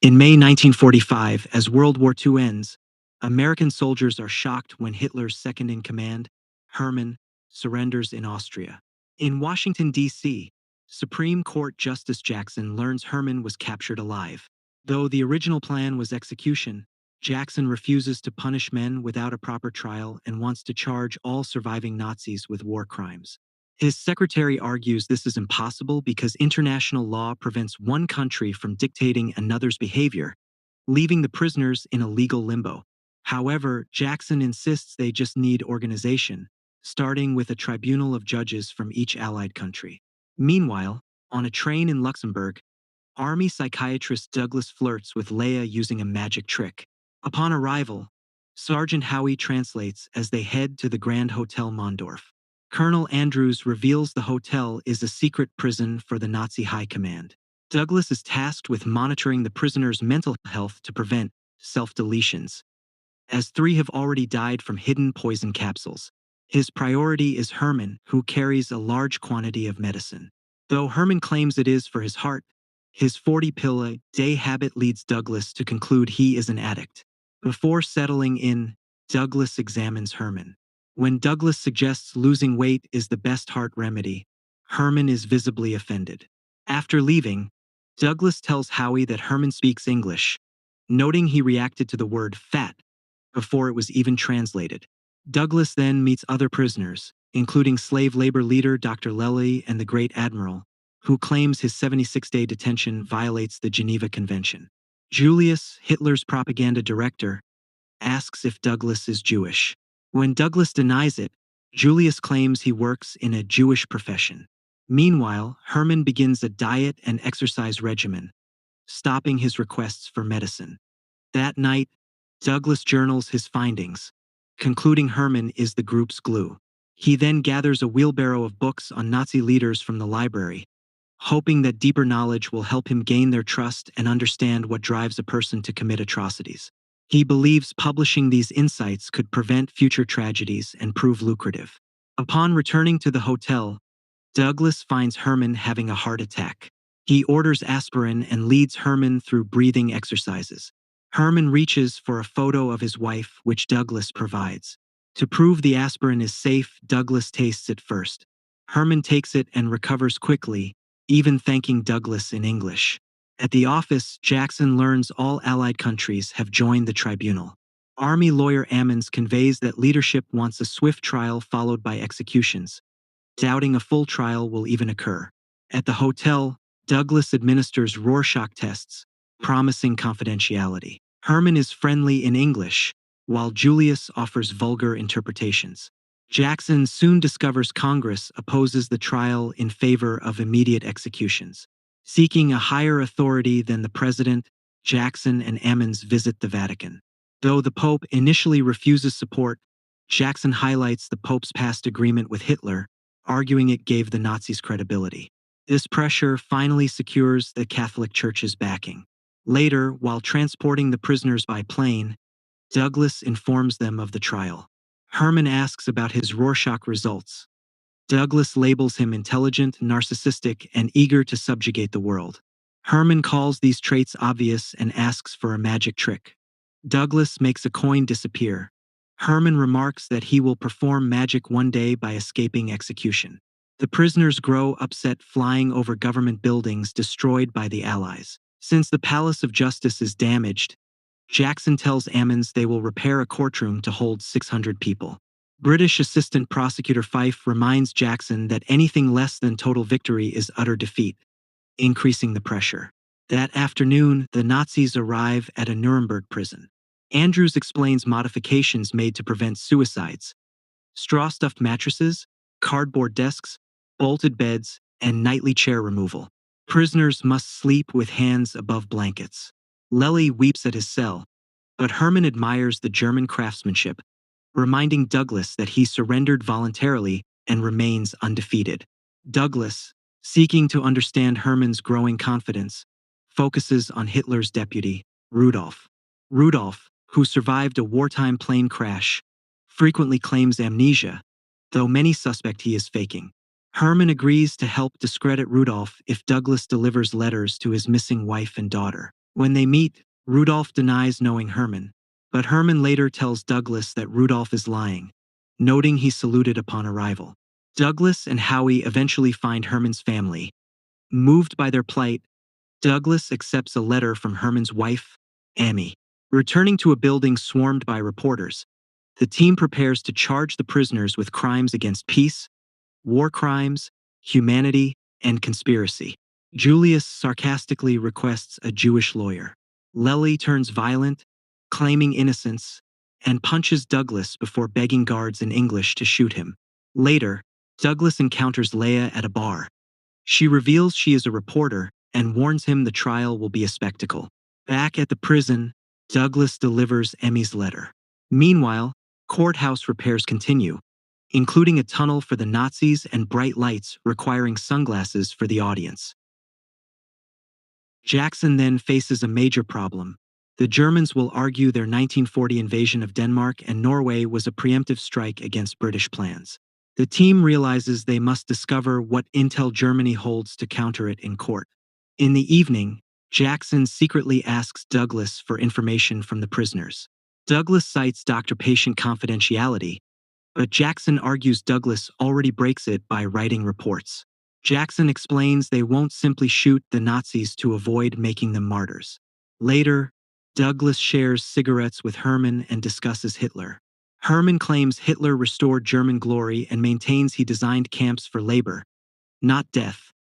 In May 1945, as World War II ends, American soldiers are shocked when Hitler's second-in-command, Hermann, surrenders in Austria. In Washington, D.C., Supreme Court Justice Jackson learns Hermann was captured alive. Though the original plan was execution, Jackson refuses to punish men without a proper trial and wants to charge all surviving Nazis with war crimes. His secretary argues this is impossible because international law prevents one country from dictating another's behavior, leaving the prisoners in a legal limbo. However, Jackson insists they just need organization, starting with a tribunal of judges from each allied country. Meanwhile, on a train in Luxembourg, Army psychiatrist Douglas flirts with Leia using a magic trick. Upon arrival, Sergeant Howie translates as they head to the Grand Hotel Mondorf. Colonel Andrews reveals the hotel is a secret prison for the Nazi High Command. Douglas is tasked with monitoring the prisoners' mental health to prevent self-deletions, as 3 have already died from hidden poison capsules. His priority is Hermann, who carries a large quantity of medicine. Though Hermann claims it is for his heart, his 40-pill-a-day habit leads Douglas to conclude he is an addict. Before settling in, Douglas examines Hermann. When Douglas suggests losing weight is the best heart remedy, Hermann is visibly offended. After leaving, Douglas tells Howie that Hermann speaks English, noting he reacted to the word fat before it was even translated. Douglas then meets other prisoners, including slave labor leader Dr. Lely and the Great Admiral, who claims his 76-day detention violates the Geneva Convention. Julius, Hitler's propaganda director, asks if Douglas is Jewish. When Douglas denies it, Julius claims he works in a Jewish profession. Meanwhile, Hermann begins a diet and exercise regimen, stopping his requests for medicine. That night, Douglas journals his findings, concluding Hermann is the group's glue. He then gathers a wheelbarrow of books on Nazi leaders from the library, hoping that deeper knowledge will help him gain their trust and understand what drives a person to commit atrocities. He believes publishing these insights could prevent future tragedies and prove lucrative. Upon returning to the hotel, Douglas finds Hermann having a heart attack. He orders aspirin and leads Hermann through breathing exercises. Hermann reaches for a photo of his wife, which Douglas provides. To prove the aspirin is safe, Douglas tastes it first. Hermann takes it and recovers quickly, even thanking Douglas in English. At the office, Jackson learns all Allied countries have joined the tribunal. Army lawyer Ammons conveys that leadership wants a swift trial followed by executions, doubting a full trial will even occur. At the hotel, Douglas administers Rorschach tests, promising confidentiality. Hermann is friendly in English, while Julius offers vulgar interpretations. Jackson soon discovers Congress opposes the trial in favor of immediate executions. Seeking a higher authority than the president, Jackson and Ammons visit the Vatican. Though the Pope initially refuses support, Jackson highlights the Pope's past agreement with Hitler, arguing it gave the Nazis credibility. This pressure finally secures the Catholic Church's backing. Later, while transporting the prisoners by plane, Douglas informs them of the trial. Hermann asks about his Rorschach results. Douglas labels him intelligent, narcissistic, and eager to subjugate the world. Hermann calls these traits obvious and asks for a magic trick. Douglas makes a coin disappear. Hermann remarks that he will perform magic one day by escaping execution. The prisoners grow upset flying over government buildings destroyed by the Allies. Since the Palace of Justice is damaged, Jackson tells Ammons they will repair a courtroom to hold 600 people. British Assistant Prosecutor Fife reminds Jackson that anything less than total victory is utter defeat, increasing the pressure. That afternoon, the Nazis arrive at a Nuremberg prison. Andrews explains modifications made to prevent suicides: straw-stuffed mattresses, cardboard desks, bolted beds, and nightly chair removal. Prisoners must sleep with hands above blankets. Lely weeps at his cell, but Hermann admires the German craftsmanship, reminding Douglas that he surrendered voluntarily and remains undefeated. Douglas, seeking to understand Hermann's growing confidence, focuses on Hitler's deputy, Rudolf. Rudolf, who survived a wartime plane crash, frequently claims amnesia, though many suspect he is faking. Hermann agrees to help discredit Rudolf if Douglas delivers letters to his missing wife and daughter. When they meet, Rudolph denies knowing Hermann, but Hermann later tells Douglas that Rudolph is lying, noting he saluted upon arrival. Douglas and Howie eventually find Hermann's family. Moved by their plight, Douglas accepts a letter from Hermann's wife, Amy. Returning to a building swarmed by reporters, the team prepares to charge the prisoners with crimes against peace, war crimes, humanity, and conspiracy. Julius sarcastically requests a Jewish lawyer. Lely turns violent, claiming innocence, and punches Douglas before begging guards in English to shoot him. Later, Douglas encounters Leia at a bar. She reveals she is a reporter and warns him the trial will be a spectacle. Back at the prison, Douglas delivers Emmy's letter. Meanwhile, courthouse repairs continue, including a tunnel for the Nazis and bright lights requiring sunglasses for the audience. Jackson then faces a major problem. The Germans will argue their 1940 invasion of Denmark and Norway was a preemptive strike against British plans. The team realizes they must discover what intel Germany holds to counter it in court. In the evening, Jackson secretly asks Douglas for information from the prisoners. Douglas cites doctor-patient confidentiality, but Jackson argues Douglas already breaks it by writing reports. Jackson explains they won't simply shoot the Nazis to avoid making them martyrs. Later, Douglas shares cigarettes with Hermann and discusses Hitler. Hermann claims Hitler restored German glory and maintains he designed camps for labor, not death,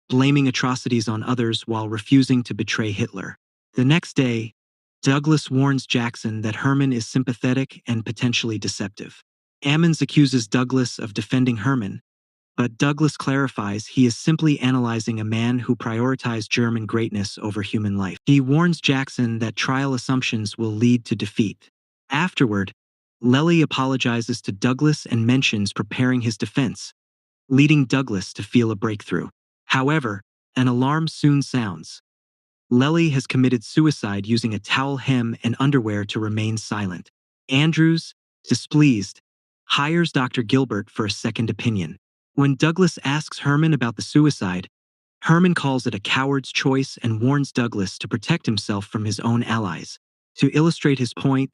blaming atrocities on others while refusing to betray Hitler. The next day, Douglas warns Jackson that Hermann is sympathetic and potentially deceptive. Ammons accuses Douglas of defending Hermann, but Douglas clarifies he is simply analyzing a man who prioritized German greatness over human life. He warns Jackson that trial assumptions will lead to defeat. Afterward, Lely apologizes to Douglas and mentions preparing his defense, leading Douglas to feel a breakthrough. However, an alarm soon sounds. Lely has committed suicide using a towel hem and underwear to remain silent. Andrews, displeased, hires Dr. Gilbert for a second opinion. When Douglas asks Hermann about the suicide, Hermann calls it a coward's choice and warns Douglas to protect himself from his own allies. To illustrate his point,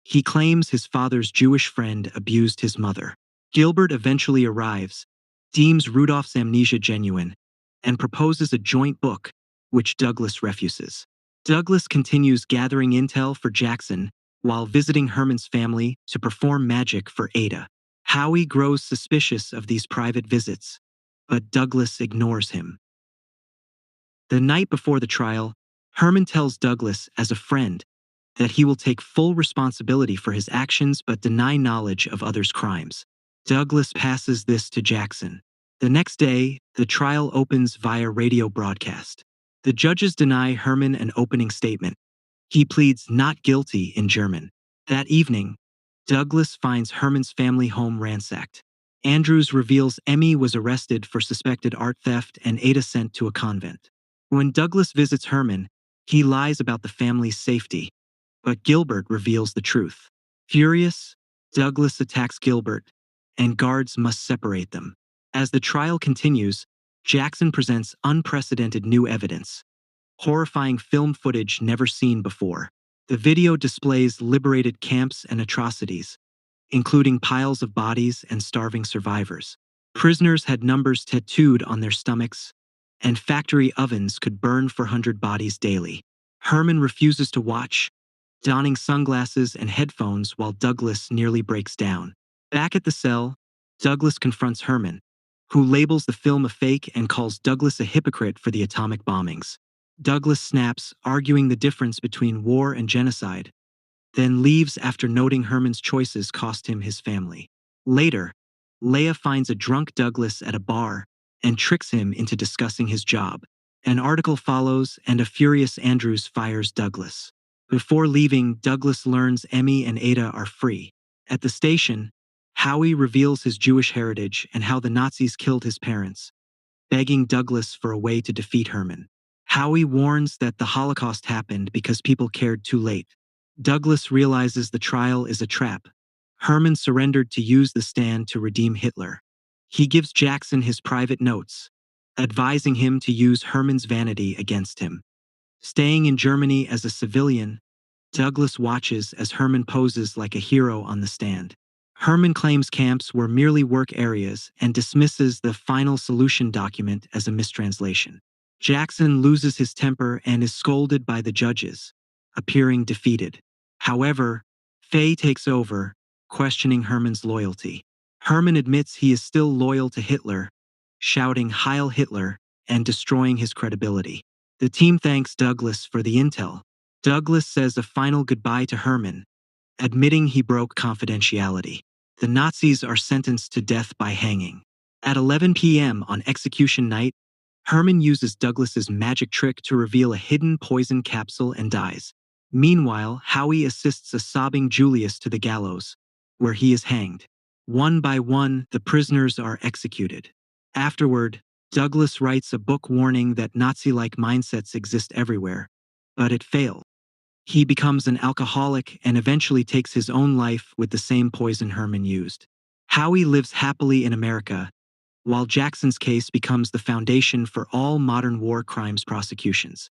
he claims his father's Jewish friend abused his mother. Gilbert eventually arrives, deems Rudolph's amnesia genuine, and proposes a joint book, which Douglas refuses. Douglas continues gathering intel for Jackson while visiting Hermann's family to perform magic for Ada. Howie grows suspicious of these private visits, but Douglas ignores him. The night before the trial, Hermann tells Douglas as a friend that he will take full responsibility for his actions but deny knowledge of others' crimes. Douglas passes this to Jackson. The next day, the trial opens via radio broadcast. The judges deny Hermann an opening statement. He pleads not guilty in German. That evening, Douglas finds Hermann's family home ransacked. Andrews reveals Emmy was arrested for suspected art theft and Ada sent to a convent. When Douglas visits Hermann, he lies about the family's safety, but Gilbert reveals the truth. Furious, Douglas attacks Gilbert, and guards must separate them. As the trial continues, Jackson presents unprecedented new evidence, horrifying film footage never seen before. The video displays liberated camps and atrocities, including piles of bodies and starving survivors. Prisoners had numbers tattooed on their stomachs, and factory ovens could burn 400 bodies daily. Hermann refuses to watch, donning sunglasses and headphones while Douglas nearly breaks down. Back at the cell, Douglas confronts Hermann, who labels the film a fake and calls Douglas a hypocrite for the atomic bombings. Douglas snaps, arguing the difference between war and genocide, then leaves after noting Hermann's choices cost him his family. Later, Leia finds a drunk Douglas at a bar and tricks him into discussing his job. An article follows and a furious Andrews fires Douglas. Before leaving, Douglas learns Emmy and Ada are free. At the station, Howie reveals his Jewish heritage and how the Nazis killed his parents, begging Douglas for a way to defeat Hermann. Howie warns that the Holocaust happened because people cared too late. Douglas realizes the trial is a trap. Hermann surrendered to use the stand to redeem Hitler. He gives Jackson his private notes, advising him to use Hermann's vanity against him. Staying in Germany as a civilian, Douglas watches as Hermann poses like a hero on the stand. Hermann claims camps were merely work areas and dismisses the final solution document as a mistranslation. Jackson loses his temper and is scolded by the judges, appearing defeated. However, Fay takes over, questioning Hermann's loyalty. Hermann admits he is still loyal to Hitler, shouting Heil Hitler and destroying his credibility. The team thanks Douglas for the intel. Douglas says a final goodbye to Hermann, admitting he broke confidentiality. The Nazis are sentenced to death by hanging. At 11 p.m. on execution night, Hermann uses Douglas's magic trick to reveal a hidden poison capsule and dies. Meanwhile, Howie assists a sobbing Julius to the gallows, where he is hanged. One by one, the prisoners are executed. Afterward, Douglas writes a book warning that Nazi-like mindsets exist everywhere, but it fails. He becomes an alcoholic and eventually takes his own life with the same poison Hermann used. Howie lives happily in America, while Jackson's case becomes the foundation for all modern war crimes prosecutions.